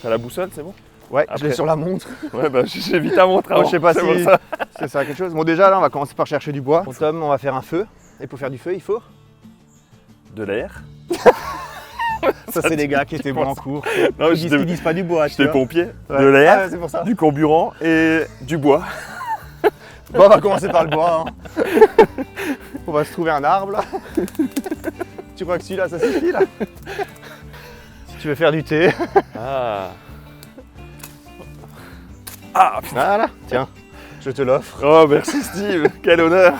T'as la boussole, c'est bon? Ouais, Après. je l'ai sur la montre. Ouais, bah j'ai vite à montre avant. Je sais pas si c'est pour ça. ça sert à quelque chose. Bon, déjà là, on va commencer par chercher du bois. Bon, Tom, on va faire un feu. Et pour faire du feu, il faut. De l'air. Ça, c'est les gars qui étaient bons en cours. Non, Ils disent pas du bois. tu J'étais vois. pompier. Ouais. De l'air, Ah, c'est pour ça. du carburant et du bois. Bon, on va commencer par le bois. Hein. On va se trouver un arbre là. Tu crois que celui-là, ça suffit là? Si tu veux faire du thé. Ah. Ah putain. Voilà, tiens, je te l'offre. Oh merci Steve, quel honneur.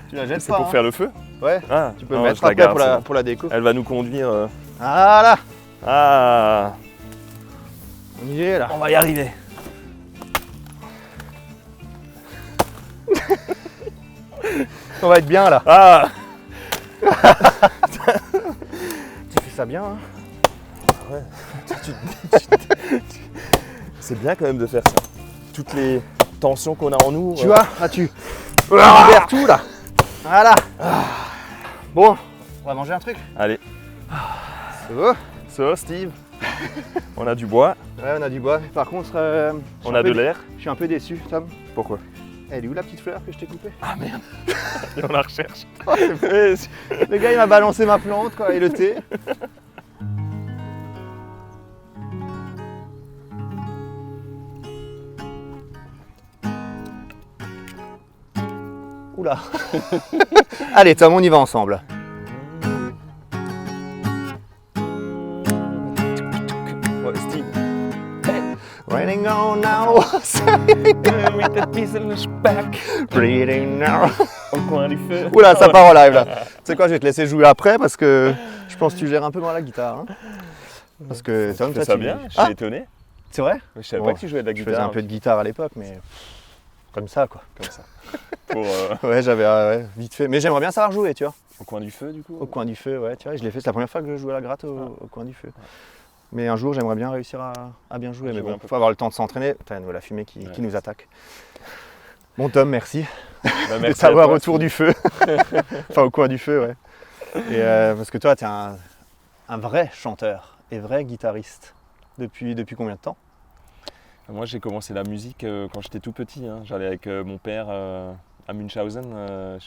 Tu la jettes C'est pas. pour hein. faire le feu? Ouais, Ah, tu peux non, mettre je la après garde, pour, c'est bon. pour la déco. Elle va nous conduire. Voilà, Ah, on y est là. on va y arriver. On va être bien là. Ah. Tu fais ça bien. Hein. Ouais. C'est bien quand même de faire ça. Toutes les tensions qu'on a en nous. Tu vois, là tu libères tout là. Voilà. Bon, on va manger un truc. Allez, C'est beau. ça Steve. On a du bois, Ouais, on a du bois. Par contre, on a de l'air. Je suis un peu déçu, Tom. Pourquoi? Elle est où la petite fleur que je t'ai coupée? Ah merde. On la recherche. Oh, c'est beau. Eh, Le gars il m'a balancé ma plante quoi, et le thé. Oula. Allez Tom, on y va ensemble. Ouais, Steve. Raining on now, With the diesel back. breathing now. Au coin du feu. Oula, ça part en live là. Tu sais quoi, je vais te laisser jouer après parce que je pense que tu gères un peu moins la guitare. Hein. Parce que Tom, Tu fais toi, ça bien, je suis Ah, étonné. c'est vrai? Je savais Bon, pas que tu jouais de la Je guitare. faisais un peu de guitare à l'époque, mais comme ça quoi. comme ça. Pour, Ouais, j'avais ouais, vite fait. Mais j'aimerais bien savoir jouer, tu vois. au coin du feu du coup. Au coin du feu, ouais, tu vois. Je l'ai fait, c'est la première fois que je jouais à la gratte au coin du feu. Mais un jour, j'aimerais bien réussir à bien jouer. À Mais jouer bon, un peu. il faut avoir le temps de s'entraîner. Putain, la fumée qui Ouais. nous attaque. Bon, Tom, merci. Bah, De merci savoir à toi, autour du feu. Enfin, au coin du feu, ouais. Et parce que toi, tu es un vrai chanteur et vrai guitariste. Depuis combien de temps? Moi j'ai commencé la musique quand j'étais tout petit. Hein. J'allais avec mon père à Münchhausen.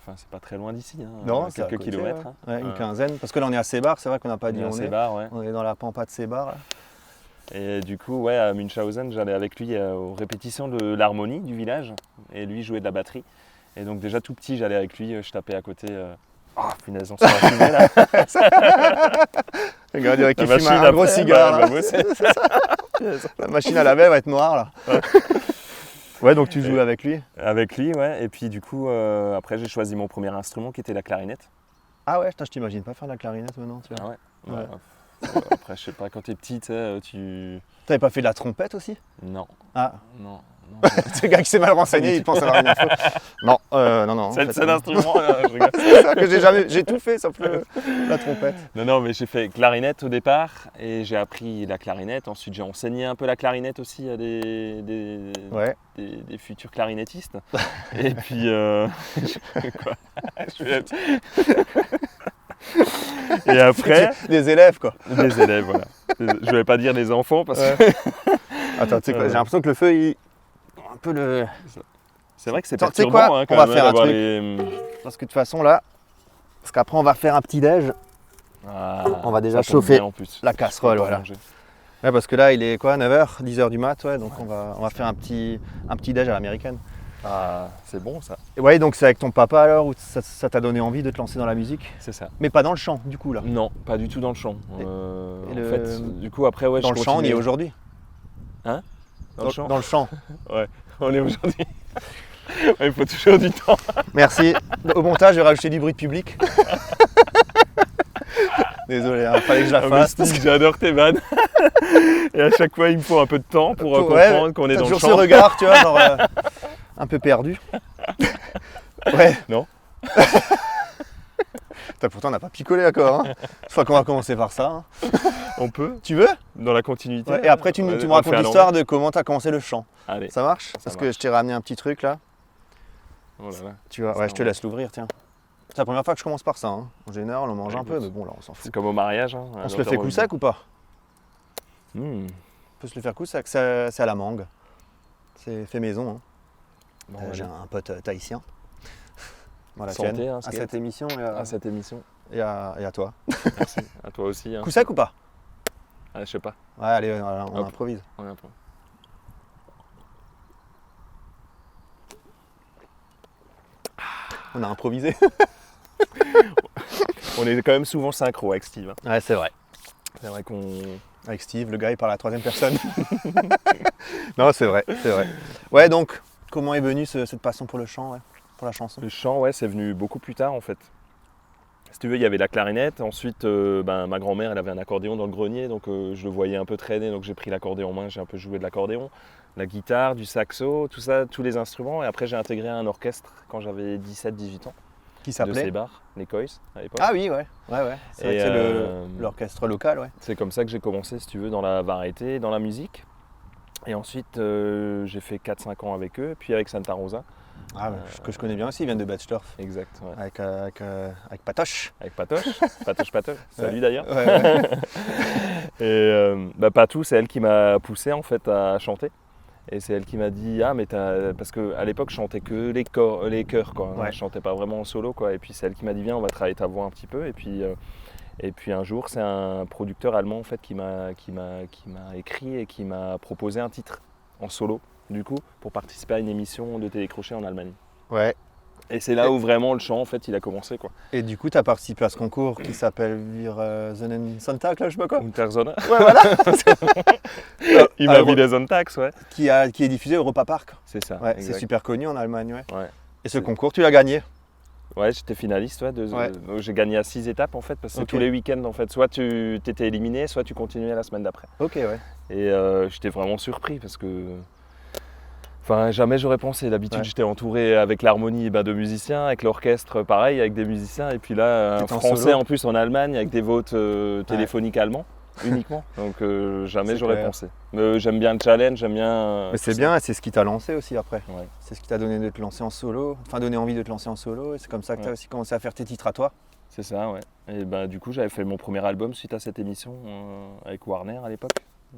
Enfin, c'est pas très loin d'ici, hein, Non, c'est à quelques côté, kilomètres. ouais. hein. Ouais, une quinzaine. Parce que là, on est à Sébar, c'est vrai qu'on n'a pas dit où on est. Sébar, ouais. On est dans la pampa de Sébar. Là. Et du coup, ouais, à Münchhausen, j'allais avec lui aux répétitions de l'harmonie du village. Et lui jouait de la batterie. Et donc déjà tout petit, j'allais avec lui, je tapais à côté. Oh, punaise, on s'en va fumer là. Le gars dirait qu'il La fume machine un gros après, cigare. bah, là. bah, bosser. C'est ça. La machine à laver va être noire là. Ouais, donc tu joues avec lui. Avec lui, ouais. Et puis du coup, après, j'ai choisi mon premier instrument qui était la clarinette. Ah ouais, putain, je t'imagine pas faire de la clarinette maintenant. Tu vois. Ah ouais. Ouais. Ouais, après, je sais pas, quand t'es petit, tu sais, tu. T'avais pas fait de la trompette aussi? Non, Ah, non. c'est le gars qui s'est mal renseigné, il pense avoir une info. Non, non. en C'est fait, le seul instrument, je rigole. C'est ça que j'ai tout fait sauf la trompette. Non, mais j'ai fait clarinette au départ et j'ai appris la clarinette. Ensuite, j'ai enseigné un peu la clarinette aussi à des futurs clarinettistes. Et puis, quoi Je vais être- Et après, Des élèves quoi. des élèves, voilà. Je vais pas dire des enfants parce que Attends, tu sais quoi, j'ai l'impression que le feu, il. Un peu le. c'est vrai que c'est Attends, tu sais perturbant quoi hein, quand On va même, faire un d'avoir truc. les. Parce que de toute façon là. Parce qu'après on va faire un petit déj. Ah, On va déjà ça tombe chauffer bien, en plus. la casserole, Pour voilà. manger. Ouais, parce que là il est quoi, 9h, 10h du mat, ouais, donc on va faire un petit déj à l'américaine. Ah, c'est bon ça. Et ouais, donc c'est avec ton papa alors où ça t'a donné envie de te lancer dans la musique? C'est ça. Mais pas dans le chant du coup là. Non, pas du tout dans le chant. et En le- fait, du coup après ouais, Dans je le chant on y est continue. aujourd'hui. Hein? Dans le chant. Dans le chant. Ouais, on est aujourd'hui. Ouais, il faut toujours du temps. Merci. Au montage, je vais rajouter du bruit de public. Désolé, il fallait que je la Ah, mais fasse. Steve, j'adore tes vannes. Et à chaque fois, il me faut un peu de temps pour Ouais, comprendre qu'on est t'as dans le toujours ce champ. regard, tu vois, genre un peu perdu. Ouais. Non. Pourtant, on n'a pas picolé encore. Hein. Je crois qu'on va commencer par ça. Hein. On peut, Tu veux? dans la continuité. Ouais, et après, tu me racontes l'histoire de comment tu as commencé le chant. Allez. Ça marche? Parce que je t'ai ramené un petit truc là. Oh là là. Tu vois, ouais, je te laisse l'ouvrir, tiens. C'est la première fois que je commence par ça. Hein. En général, on mange un peu, mais bon, là, on s'en fout. C'est comme au mariage. Hein, on se le fait coup sec ou pas? On peut se le faire coup sec. C'est à la mangue. C'est fait maison. Hein. Bon, j'ai un pote tahitien. Voilà, santé, hein, à cette émission et à toi. Merci. À toi aussi. Hein. Coup sec ou pas? Je sais pas. Ouais, allez, on improvise. On a improvisé. On est quand même souvent synchro avec Steve. Hein. Ouais, c'est vrai. C'est vrai qu'on... Avec Steve, le gars, il parle à la troisième personne. Non, c'est vrai. Ouais, donc, comment est venue cette passion pour le chant, ouais, pour la chanson? Le chant, ouais, c'est venu beaucoup plus tard en fait. Si tu veux, il y avait la clarinette. Ensuite, ma grand-mère, elle avait un accordéon dans le grenier, donc je le voyais un peu traîner, donc j'ai pris l'accordéon en main, j'ai un peu joué de l'accordéon. La guitare, du saxo, tout ça, tous les instruments. Et après, j'ai intégré un orchestre quand j'avais 17-18 ans. Qui s'appelait? De Sébar, les Coys, à l'époque. Ah oui, ouais. C'est vrai que c'est l'orchestre local, ouais. C'est comme ça que j'ai commencé, si tu veux, dans la variété, dans la musique. Et ensuite, j'ai fait 4-5 ans avec eux, puis avec Santa Rosa. Ah, que je connais bien aussi, ils viennent de Betzdorf. Exact, ouais. Avec Patoche. Avec Patoche. Patoche. Salut ouais. d'ailleurs. Ouais. Et Patou, c'est elle qui m'a poussé en fait à chanter. Et c'est elle qui m'a dit mais parce qu'à l'époque je chantais que les chœurs quoi. Ouais. Je chantais pas vraiment en solo quoi. Et puis c'est elle qui m'a dit viens, on va travailler ta voix un petit peu. Et puis un jour c'est un producteur allemand en fait qui m'a écrit et qui m'a proposé un titre en solo du coup pour participer à une émission de télécrochet en Allemagne. Ouais. Et c'est là où vraiment le chant en fait il a commencé quoi. Et du coup tu as participé à ce concours qui s'appelle Wir Sonnen Sonntag, là je sais pas quoi. Unterzone. Ouais voilà. Il m'a mis des Sontags, ouais. Qui est diffusé au Europa Park. C'est ça. Ouais, c'est super connu en Allemagne, ouais. Et ce C'est... concours tu l'as gagné? Ouais, j'étais finaliste, ouais. J'ai gagné à 6 étapes en fait, parce que c'est tous les week-ends en fait. Soit tu étais éliminé, soit tu continuais la semaine d'après. Ok, ouais. Et j'étais vraiment surpris parce que... Enfin, jamais j'aurais pensé. D'habitude, j'étais entouré avec l'harmonie de musiciens, avec l'orchestre pareil, avec des musiciens. Et puis là, un français en plus en Allemagne, avec des votes téléphoniques allemands uniquement. Donc jamais j'aurais pensé. Mais j'aime bien le challenge, j'aime bien... Mais c'est bien, c'est ce qui t'a lancé aussi après. Ouais. C'est ce qui t'a donné de te lancer en solo, enfin donné envie de te lancer en solo. Et c'est comme ça que tu as aussi commencé à faire tes titres à toi. C'est ça, ouais. Et du coup, j'avais fait mon premier album suite à cette émission avec Warner à l'époque.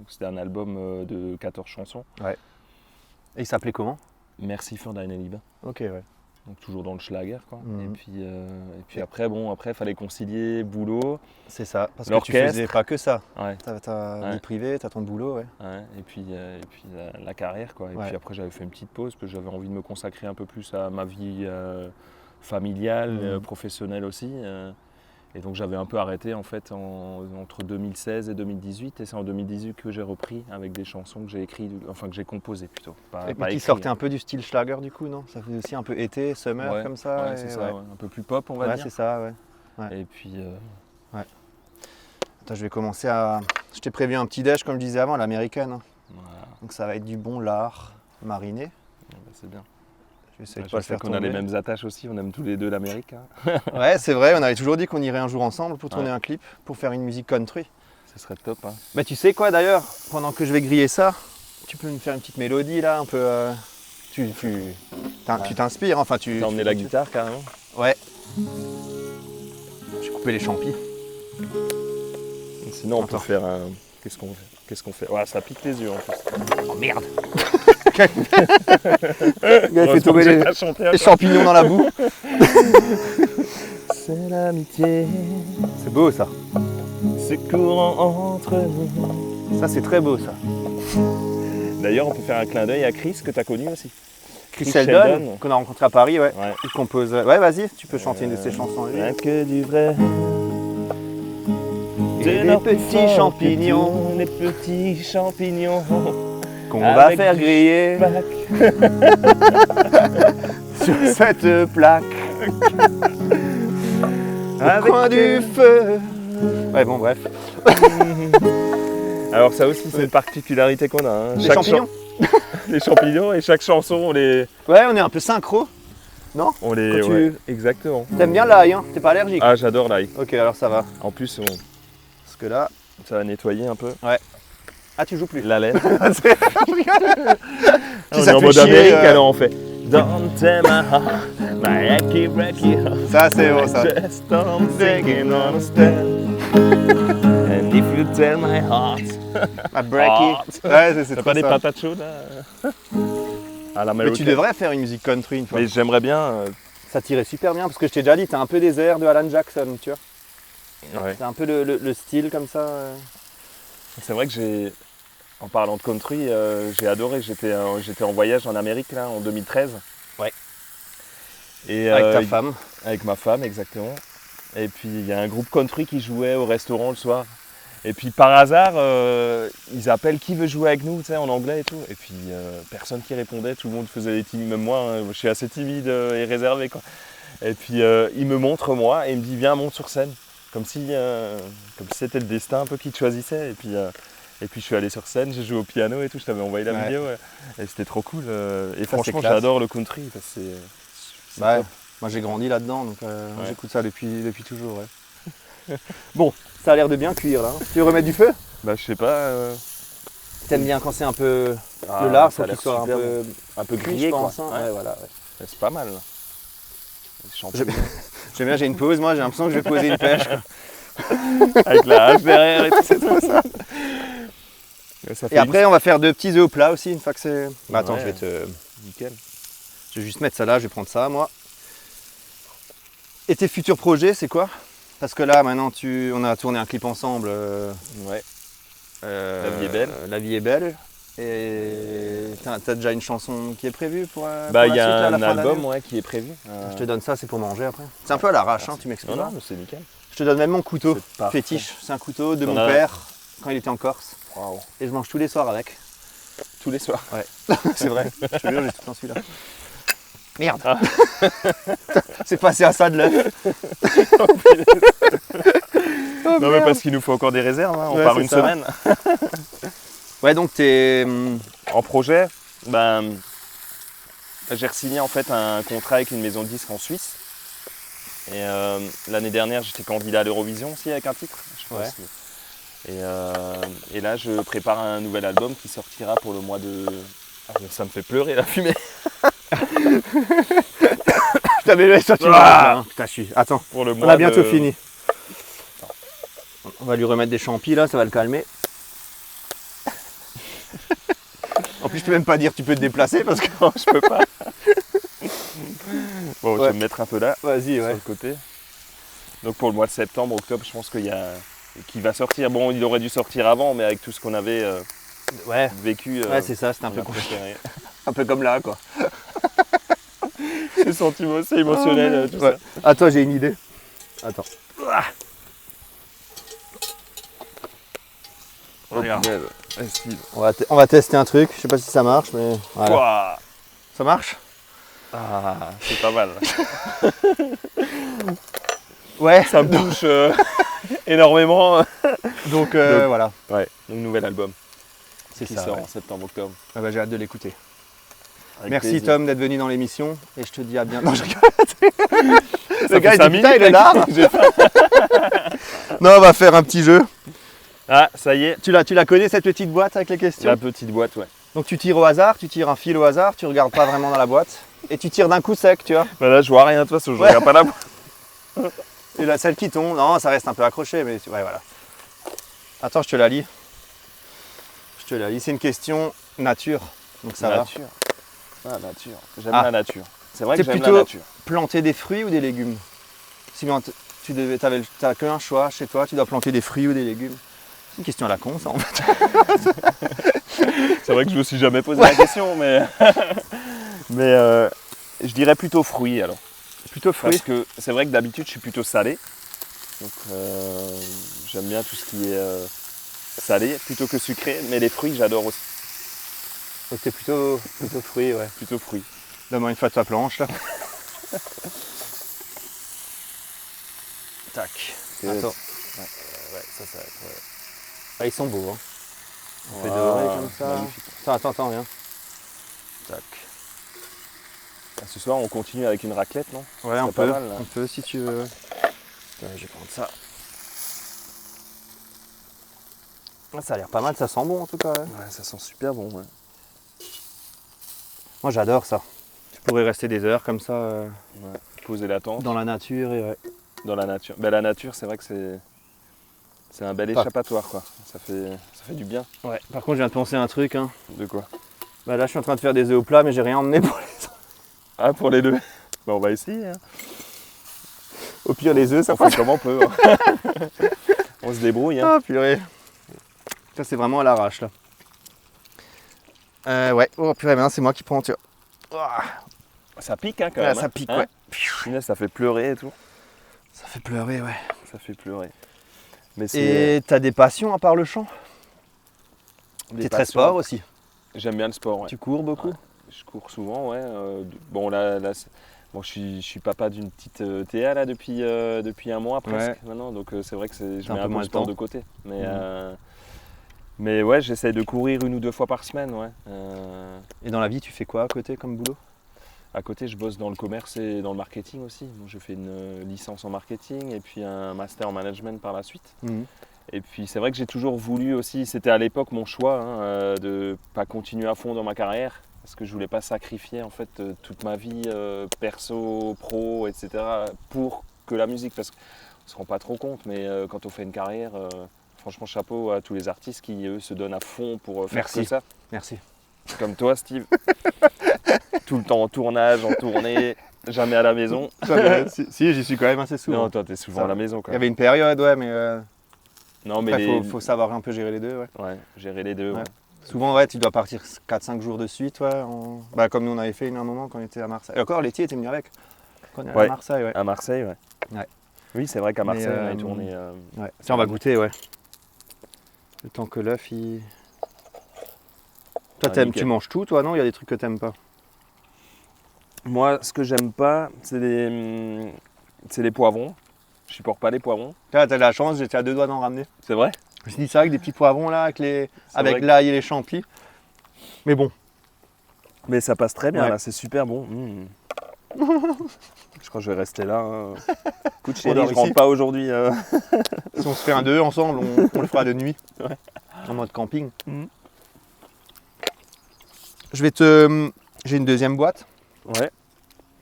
C'était un album de 14 chansons. Ouais. Et il s'appelait comment? Merci für deine Liebe. Ok, ouais. Donc toujours dans le schlager, quoi. Et puis après, il fallait concilier boulot. C'est ça, parce que tu faisais pas que ça. Ouais. T'as ta vie privée, t'as ton boulot, ouais. Et puis la carrière, quoi. Et puis après, j'avais fait une petite pause parce que j'avais envie de me consacrer un peu plus à ma vie familiale, professionnelle aussi. Et donc j'avais un peu arrêté en fait entre 2016 et 2018, et c'est en 2018 que j'ai repris avec des chansons que j'ai écrites, enfin que j'ai composées plutôt. Mais qui sortaient un peu du style schlager du coup, non? Ça faisait aussi un peu été, summer comme ça. Ouais, c'est ça, un peu plus pop on va dire. Ouais, c'est ça, ouais. Et puis... Ouais. Attends, je vais commencer à... Je t'ai prévu un petit déj comme je disais avant, l'américaine. Hein. Voilà. Donc ça va être du bon lard mariné. C'est bien. Je sais qu'on a les mêmes attaches aussi, on aime tous les deux l'Amérique. Hein. Ouais, c'est vrai, on avait toujours dit qu'on irait un jour ensemble pour tourner un clip, pour faire une musique country. Ce serait top. Hein. Bah tu sais quoi d'ailleurs, pendant que je vais griller ça, tu peux me faire une petite mélodie là, un peu... Tu t'inspires, enfin tu... T'as emmené la guitare carrément? Ouais. J'ai coupé les champis. Sinon on peut faire un... Qu'est-ce qu'on fait? Ouais, ça pique les yeux en plus. Oh merde. Le gars il fait tomber les champignons dans la boue. C'est l'amitié. C'est beau ça. C'est courant entre nous. Ça c'est très beau ça. D'ailleurs on peut faire un clin d'œil à Chris que tu as connu aussi. Chris Sheldon, qu'on a rencontré à Paris, ouais. Il compose... Ouais vas-y, tu peux chanter une de ses chansons. Rien que du vrai. Et des petits champignons. Les petits champignons. Qu'on va faire griller sur cette plaque au coin du feu. Ouais bon bref. Alors ça aussi c'est une particularité qu'on a. Hein. Les champignons. Les champignons et chaque chanson on les... Ouais on est un peu synchro. Non? On les... Quand ouais, exactement. T'aimes bien l'ail, hein? T'es pas allergique? Ah, j'adore l'ail. Ok, alors ça va. En plus, Parce que là... ça va nettoyer un peu. Ouais. Ah, tu joues plus? La laine. Si On ça est en te mode fait chier, Amérique, alors on fait Don't tell my heart, my achy breaky heart. Ça, c'est bon, ça. Just don't think you understand. And if you tell my heart. Ma breaky. Ouais, c'est T'as trop pas des ça. patates chaudes là à la Mais tu devrais faire une musique country une fois. Mais j'aimerais bien. Ça tirait super bien, parce que je t'ai déjà dit, t'as un peu des airs de Alan Jackson, tu vois. Ouais. T'as un peu le style comme ça. C'est vrai que j'ai. En parlant de country, j'ai adoré. J'étais en voyage en Amérique là, en 2013. Ouais. Et, Avec ta femme. Avec ma femme, exactement. Et puis il y a un groupe country qui jouait au restaurant le soir. Et puis par hasard, ils appellent qui veut jouer avec nous, tu sais, en anglais et tout. Et puis personne qui répondait, tout le monde faisait des timides, même moi, hein, je suis assez timide et réservé quoi. Et puis il me montre moi et il me dit viens, monte sur scène. Comme si c'était le destin un peu qui te choisissait. Et puis je suis allé sur scène, j'ai joué au piano et tout, je t'avais envoyé la vidéo. Ouais. Et c'était trop cool. Et franchement, j'adore le country. C'est top. Moi j'ai grandi là-dedans, donc j'écoute ça depuis toujours. Ouais. Bon, ça a l'air de bien cuire là. Tu veux remettre du feu? Bah je sais pas. T'aimes bien quand c'est un peu le lard, faut qu'il soit un peu cuit, grillé, je pense. quoi. Hein. Ouais, voilà. Ouais. C'est pas mal. Là. J'aime bien, j'ai une pause, moi j'ai l'impression que je vais poser une pêche. Avec la hache derrière et tout, c'est tout ça. Et après on va faire 2 petits œufs au plat aussi une fois que c'est... Bah attends, ouais. je vais te... Nickel. Je vais juste mettre ça là, je vais prendre ça moi. Et tes futurs projets, c'est quoi? Parce que là maintenant on a tourné un clip ensemble. Ouais. La vie est belle. La vie est belle. Et t'as déjà une chanson qui est prévue pour bah il y a un album qui est prévu. Je te donne ça, c'est pour manger après. C'est un peu à l'arrache, hein, tu m'expliques. Non, mais c'est nickel. Je te donne même mon couteau fétiche. C'est un couteau de mon père quand il était en Corse. Wow. Et je mange tous les soirs avec. Tous les soirs? Ouais, c'est vrai. Je te jure, j'ai tout le temps celui-là. Merde. Ah. C'est passé à ça de l'œuf. Non mais parce qu'il nous faut encore des réserves, hein. On part une semaine. Ouais, donc t'es... En projet, ben, j'ai re-signé en fait un contrat avec une maison de disques en Suisse. Et l'année dernière, j'étais candidat à l'Eurovision aussi avec un titre. Et là, je prépare un nouvel album qui sortira pour le mois de... Ah, ça me fait pleurer la fumée. Je t'avais sorti. Putain, je suis... Attends, pour le mois on a bientôt fini. On va lui remettre des champis là, ça va le calmer. En plus, je peux même pas dire tu peux te déplacer parce que non, je peux pas. Bon, je vais me mettre un peu là, vas-y, sur le côté. Donc pour le mois de septembre, octobre, je pense qu'il y a... qui va sortir. Bon, il aurait dû sortir avant, mais avec tout ce qu'on avait vécu. Ouais, c'est ça, c'était un peu compliqué. Un peu comme là, quoi. C'est sentiment, c'est émotionnel, tout ça. Attends, j'ai une idée. Attends. Regarde. On va tester un truc, je sais pas si ça marche, mais voilà. Wow. Ça marche? Ah, c'est pas mal. Ouais, ça me touche énormément. Donc voilà. Ouais, donc nouvel album. C'est qui ça, sort en septembre-octobre. Ah bah, j'ai hâte de l'écouter. Merci plaisir. Tom d'être venu dans l'émission et je te dis à bientôt. Non, je rigole. Le gars il dit putain, il est là. Non, on va faire un petit jeu. Ah, ça y est. Tu la connais cette petite boîte avec les questions? La petite boîte, ouais. Donc tu tires au hasard, tu tires un fil au hasard, tu regardes pas vraiment dans la boîte et tu tires d'un coup sec, tu vois. Bah là, je vois rien de toi, je regarde pas la boîte. Et là, celle qui tombe, non, ça reste un peu accroché, mais ouais, voilà. Attends, je te la lis. C'est une question nature, donc ça nature. Ah, nature. J'aime la nature. C'est vrai que j'aime la nature. Planter des fruits ou des légumes? Si tu t'as qu'un choix chez toi, tu dois planter des fruits ou des légumes. C'est une question à la con, ça en fait. C'est vrai que je me suis jamais posé la question, mais je dirais plutôt fruits alors. Plutôt fruits. Parce que c'est vrai que d'habitude je suis plutôt salé, donc j'aime bien tout ce qui est salé plutôt que sucré, mais les fruits j'adore aussi. Donc t'es plutôt fruits, ouais. Plutôt fruits. Donne-moi une fois de ta planche là. Tac. Attends. Ouais, ça va être... Ouais. Ah, ils sont beaux, hein. On fait Wow, doré comme ça. magnifique. Attends, viens. Tac. Ah, Ce soir, on continue avec une raclette, non? Ouais, on pas peut, mal, là. on peut si tu veux. Je vais prendre ça. Ça a l'air pas mal, ça sent bon en tout cas. Ouais. Ouais, ça sent super bon. Ouais. Moi j'adore ça. Je pourrais rester des heures comme ça Ouais. Poser la tente. dans la nature et ouais. Dans la nature. Ben, la nature, c'est vrai que c'est un bel échappatoire, quoi. Ça fait du bien. Ouais. Par contre, je viens de penser à un truc. Hein. De quoi? Bah là, je suis en train de faire des œufs au plat, mais j'ai rien emmené pour les œufs. Ah, pour les deux. Ben, on va essayer. Hein. Au pire, les œufs, ça on fait comme on peut. Hein. On se débrouille. Hein. Ah, purée. Ça, c'est vraiment à l'arrache, là. Ouais. Oh, purée, maintenant, c'est moi qui prends, tu vois. Oh. Ça pique, hein, quand Ouais, même. ça hein. pique, Hein ouais. Punaise, ça fait pleurer et tout. Ça fait pleurer, ouais. Ça fait pleurer. Mais Et t'as des passions à part le chant? T'es très sport aussi. J'aime bien le sport, ouais. Tu cours beaucoup? Ouais. Je cours souvent, ouais. Bon, là bon, je suis papa d'une petite Théa là depuis un mois presque maintenant, donc c'est vrai que je mets un peu le sport de côté. Mais ouais, j'essaie de courir 1 ou 2 fois par semaine, ouais. Et dans la vie, tu fais quoi à côté comme boulot? À côté, je bosse dans le commerce et dans le marketing aussi. Donc, je fais une licence en marketing et puis un master en management par la suite. Et puis c'est vrai que j'ai toujours voulu aussi, c'était à l'époque mon choix, hein, de pas continuer à fond dans ma carrière, parce que je voulais pas sacrifier en fait toute ma vie perso, pro, etc. pour que la musique, parce qu'on se rend pas trop compte, mais quand on fait une carrière, franchement chapeau à tous les artistes qui eux se donnent à fond pour faire que ça. Merci. Comme toi, Steve. Tout le temps en tournage, en tournée, jamais à la maison. Si, j'y suis quand même assez souvent. Non, toi, t'es souvent à la maison quand même. Il y même. avait une période, ouais, mais non, mais après, faut savoir un peu gérer les deux, ouais. Ouais, gérer les deux, ouais. Souvent, ouais, tu dois partir 4-5 jours de suite, ouais. Comme nous, on avait fait un moment quand on était à Marseille. Et encore, Letty était venu avec. Quand on est à Marseille, ouais. À Marseille, ouais. Oui, c'est vrai qu'à Marseille, on avait tourné. Ouais. Tiens, on va goûter, ouais. Le temps que l'œuf, il... Toi, tu manges tout, toi, non? Il y a des trucs que t'aimes pas? Moi, ce que j'aime pas, c'est les poivrons. Je supporte pas les poivrons. T'as de la chance, j'étais à 2 doigts d'en ramener. C'est vrai? Je me suis dit ça avec des petits poivrons là, avec l'ail et les champis. Mais bon. Mais ça passe très bien là, c'est super bon. Je crois que je vais rester là. Hein. Écoute chérie, je rentre pas aujourd'hui. Si on se fait un 2 ensemble, on le fera de nuit. Ouais. En mode camping. J'ai une deuxième boîte. Ouais.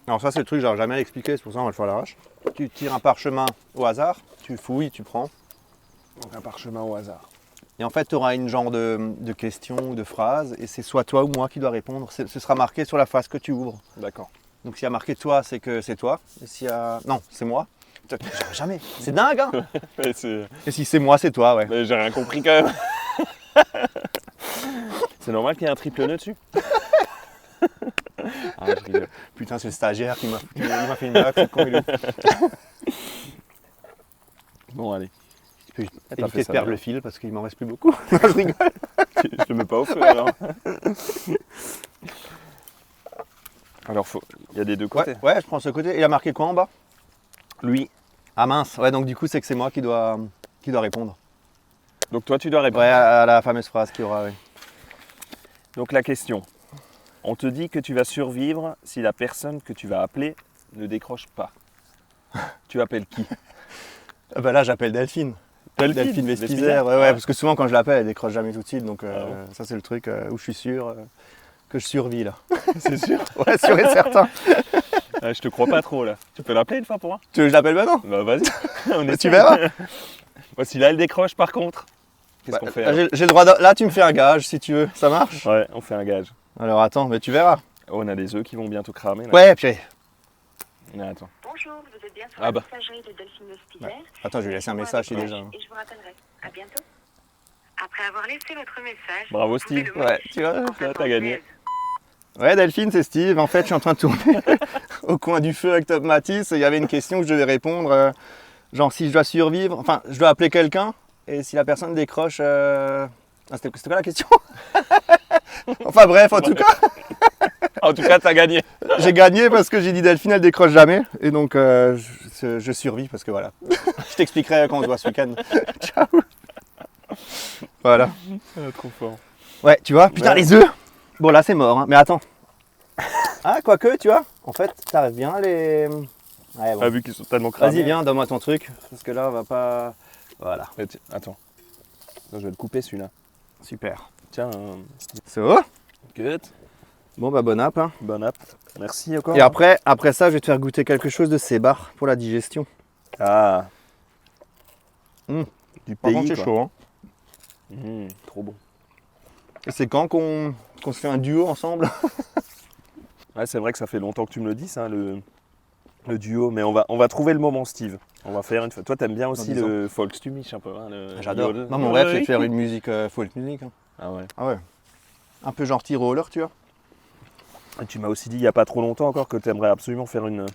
Alors ça c'est le truc que j'arrive jamais à l'expliquer, c'est pour ça on va le faire à l'arrache. Tu tires un parchemin au hasard, tu fouilles, tu prends. Donc un parchemin au hasard. Et en fait tu auras une genre de question ou de phrase et c'est soit toi ou moi qui dois répondre. Ce sera marqué sur la face que tu ouvres. D'accord. Donc s'il y a marqué toi, c'est que c'est toi. Et s'il y a... Non, c'est moi. Jamais. C'est dingue hein. Et si c'est moi, c'est toi, ouais. Mais j'ai rien compris quand même. C'est normal qu'il y ait un triple nœud dessus. Putain, c'est le stagiaire qui m'a fait une blague. Bon, allez. Tu peux éviter de perdre le fil parce qu'il m'en reste plus beaucoup. Je rigole. Je le mets pas au feu alors. Alors, il y a des deux côtés. Ouais, je prends ce côté. Il a marqué quoi en bas? Lui. Ah mince, ouais, donc du coup, c'est que c'est moi qui dois répondre. Donc toi, tu dois répondre. Ouais, à la fameuse phrase qu'il y aura, oui. Donc la question. On te dit que tu vas survivre si la personne que tu vas appeler ne décroche pas. Tu appelles qui? Là, j'appelle Delphine. Delphine Vespizer, ouais, parce que souvent quand je l'appelle, elle décroche jamais tout de suite. Donc ça, c'est le truc où je suis sûr que je survis là. C'est sûr? Ouais, sûr et certain. Je te crois pas trop là. Tu peux l'appeler une fois pour moi? Tu veux que je l'appelle maintenant? Bah vas-y. Tu verras. Moi, si là elle décroche par contre, qu'est-ce qu'on fait? J'ai le droit Là, tu me fais un gage si tu veux. Ça marche? Ouais, on fait un gage. Alors attends, mais tu verras. Oh, on a des œufs qui vont bientôt cramer là. Ouais, puis... Attends. Bonjour, vous êtes bien sur la messagerie de Delphine Vespizer. Ouais. Attends, je vais lui laisser un message déjà. Et je vous rappellerai. À bientôt. Après avoir laissé votre message... Bravo Steve. Ouais, tu vois, là t'as gagné. Ouais, Delphine, c'est Steve. En fait, je suis en train de tourner au coin du feu avec Top Matisse. Il y avait une question que je devais répondre. Genre, si je dois survivre, enfin, je dois appeler quelqu'un. Et si la personne décroche... C'était quoi la question? Enfin bref, en tout cas... En tout cas, t'as gagné. J'ai gagné parce que j'ai dit Delphine, elle décroche jamais. Et donc, je survis parce que voilà. Je t'expliquerai quand on se voit ce week-end. Ciao. Voilà. Trop fort. Ouais, tu vois, putain, les œufs. Bon, là, c'est mort, hein. Mais attends. Ah, quoique, tu vois, en fait, t'arrives bien à les... Ouais, bon. Ah, vu qu'ils sont tellement cramés. Vas-y, viens, donne-moi ton truc, parce que là, on va pas... Voilà. Attends. Non, je vais le couper celui-là. Super. Tiens. So. Good. Bon, bah, bon app. Hein. Bon app. Merci encore. Et après ça, je vais te faire goûter quelque chose de Sébar pour la digestion. Ah. Du Par contre, c'est chaud. Hein. Trop bon. Et c'est quand qu'on se fait un duo ensemble? Ouais, c'est vrai que ça fait longtemps que tu me le dis, ça, le duo. Mais on va trouver le moment, Steve. On va faire une fois. Toi, t'aimes bien aussi le Volksstimmig un peu. Hein, j'adore. Non, mon rêve, c'est de faire une musique folk music. Hein. Ah ouais. Ah ouais. Un peu genre Tyroler, tu vois. Et tu m'as aussi dit il n'y a pas trop longtemps encore que tu aimerais absolument faire une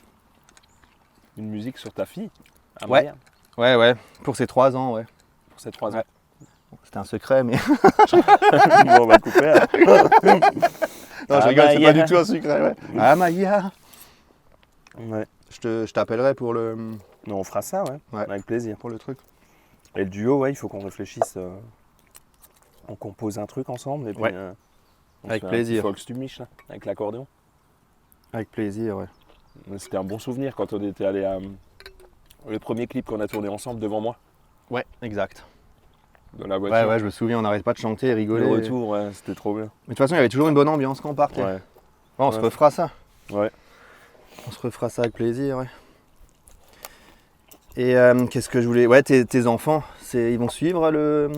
musique sur ta fille. Ouais. Ouais. Pour ses 3 ans, ouais. Pour ses 3 ans. C'était un secret, mais... Bon, on va couper. Hein. Non, je rigole, c'est pas du tout un secret, ouais. Amaya. Ouais. Je t'appellerai pour le... Non, on fera ça, ouais. Avec plaisir. Pour le truc. Et le duo, ouais, il faut qu'on réfléchisse. On compose un truc ensemble et puis... avec plaisir. Volksstimmig, là, avec l'accordéon. Avec plaisir, ouais. C'était un bon souvenir quand on était allé à... Le premier clip qu'on a tourné ensemble devant moi. Ouais, exact. Dans la voiture. Ouais, je me souviens, on n'arrête pas de chanter et rigoler. Le retour, ouais, c'était trop bien. Mais de toute façon, il y avait toujours une bonne ambiance quand on partait. Ouais. On se refera ça. Ouais. On se refera ça avec plaisir, ouais. Et qu'est-ce que je voulais... Ouais, tes enfants, ils vont suivre le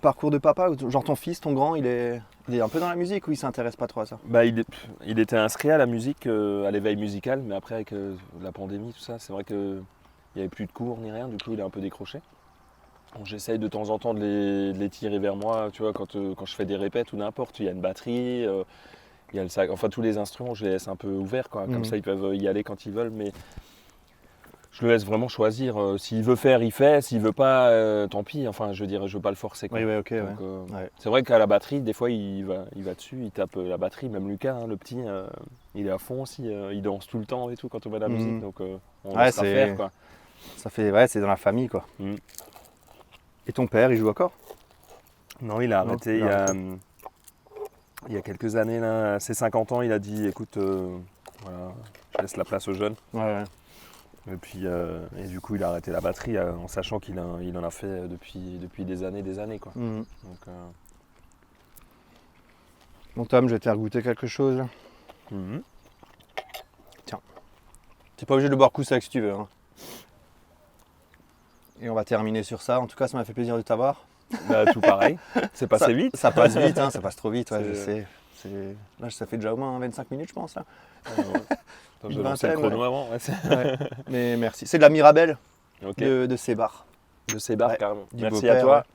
parcours de papa? Genre ton fils, ton grand, il est un peu dans la musique ou il s'intéresse pas trop à ça? Bah, il était inscrit à la musique, à l'éveil musical, mais après avec la pandémie, tout ça, c'est vrai qu'il n'y avait plus de cours ni rien, du coup il est un peu décroché. Donc, j'essaye de temps en temps de les tirer vers moi, tu vois, quand je fais des répètes ou n'importe, il y a une batterie, il y a le sac, enfin tous les instruments, je les laisse un peu ouverts, quoi. Comme ça ils peuvent y aller quand ils veulent, mais je le laisse vraiment choisir. S'il veut faire, il fait, s'il veut pas, tant pis, enfin je veux dire, je veux pas le forcer, quoi. Oui, ok. Donc, c'est vrai qu'à la batterie, des fois il va dessus, il tape la batterie, même Lucas, hein, le petit, il est à fond aussi, il danse tout le temps et tout quand on va à la musique, donc on va faire, quoi. Ça fait, c'est dans la famille, quoi. Et ton père, il joue encore? Non, il a arrêté il y a quelques années, là, à ses 50 ans, il a dit écoute, voilà, je laisse la place aux jeunes. Ouais. Et puis, et du coup, il a arrêté la batterie en sachant qu'il en a fait depuis des années, quoi. Donc, Bon, Tom, je vais te faire goûter quelque chose, là. Tiens. T'es pas obligé de le boire coup sec si tu veux, hein. Et on va terminer sur ça. En tout cas, ça m'a fait plaisir de t'avoir. Bah, tout pareil. C'est passé vite. Ça passe vite, hein, ça passe trop vite, ouais, je sais. Là, ça fait déjà au moins 25 minutes, je pense. Là. Attends, je vais lancer le chrono avant. Ouais. Mais merci. C'est de la Mirabelle de Sébar. De Sébar, carrément. Merci à toi.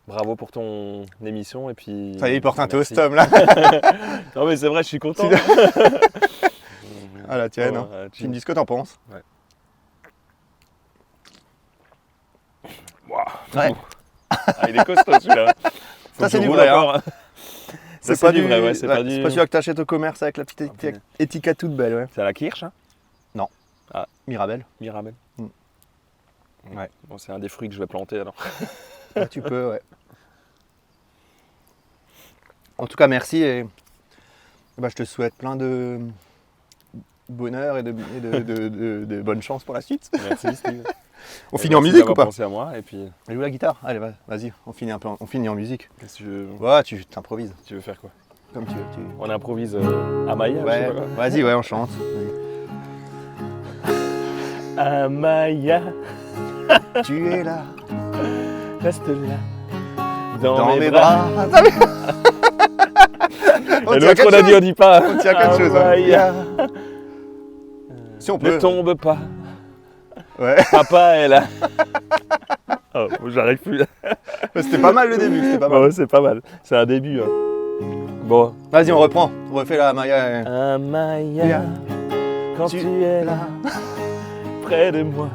Bravo pour ton émission. Et puis, ça y est, il porte un toast, Tom, là. Non, mais c'est vrai, je suis content. Ah, la tienne. Hein. Tu me dis ce que t'en penses. Ouais. Ouais. Ah, il est costaud celui-là. Ça c'est du vrai. Hein. C'est pas du vrai, ouais. C'est pas celui que t'achètes au commerce avec la petite étiquette toute belle, ouais. C'est à la Kirsch, hein? Non. Ah. Mirabelle. Ouais. Bon, c'est un des fruits que je vais planter alors. Ouais, tu peux, ouais. En tout cas, merci et je te souhaite plein de bonheur et de bonne chance pour la suite. Merci Steve. On finit en musique ou pas? Pensé à moi et puis. Elle joue la guitare. Allez, vas-y, on finit en musique. Qu'est-ce que tu veux? Ouais, tu t'improvises. Tu veux faire quoi? Comme tu veux. On improvise Amaya. Ouais. Vas-y, ouais, on chante. Amaya, tu es là. Reste là. Dans mes bras. Et l'autre, on a dit, on dit pas. On tient quelque chose. Amaya. Si on peut. Ne tombe pas. Ouais. Papa est là. Oh, j'arrive plus là. C'était pas mal le début, c'était pas mal. Ouais, c'est pas mal. C'est un début. Hein. Bon. Vas-y, on reprend. On refait la Amaya. Amaya, quand tu es là, près de moi,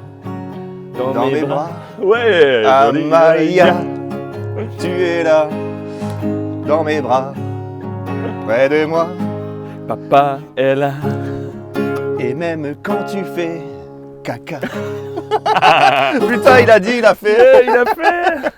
dans mes bras. Ouais. Amaya, tu es là, dans mes bras, près de moi. Papa est là. Et même quand tu fais caca. Putain, il a dit, il a fait. Il a fait.